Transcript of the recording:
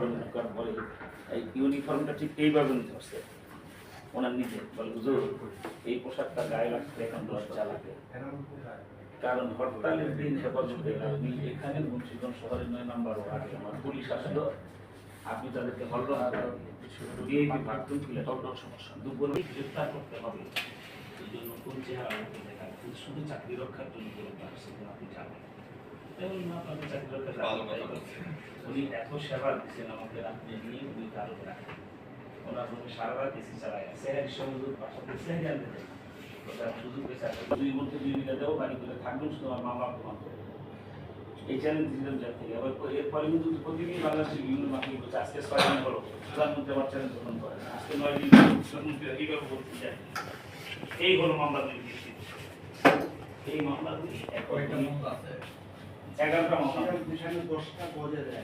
করেন করার পরে এই ইউনিফর্মটা ঠিক এইভাবে নিতে পারছে ওনার নিজে বলে হুজুর এই পোশাকটা গায়ে রাখতে এখন লজ্জা লাগে, কারণ হরতালের দিন হেফাজতে আপনি এখানে মুন্সিগঞ্জ শহরের 9 নম্বর ওয়ার্ডে আমার পুলিশ আসলো, আপনি তাদেরকে ভিআইপি বাথরুম খুলে হলডন সমস্যা দুপুরে গ্রেফতার করতে হবে, এই জন্য কোন চেহারা লোকে দেখায় শুধু চাকরি রক্ষার জন্য করে আসছে আপনি জানেন আপনাদের চাকরি রক্ষা উনি এত সেবা দিচ্ছেন আমাদের, আপনি নিয়ে উনি কারো রাখেন ওনার সঙ্গে সারা রাত এসি চালায় সেহারি সমুদ্র বাসাতে সেহারি আনতে দেয় ওটা সুযোগ পেয়েছে 2 বলতে 2 মিনিটে দেবো বাড়ি করে থাকবেন শুধু আমার মা বাবা তোমার এই চ্যালেঞ্জ দিলাম যার থেকে আবার এরপরে কিন্তু প্রতিদিন বাংলাদেশের বিভিন্ন মাঠে বলছে আজকে 6 দিন হলো প্রধানমন্ত্রী আবার চ্যালেঞ্জ গ্রহণ করেন আজকে 9 দিন প্রধানমন্ত্রী এইভাবে বলতে যায় এই হলো মামলাগুলি এই মামলাগুলি একটা মামলা আছে 11টা মামলা 10টা বজে দেয়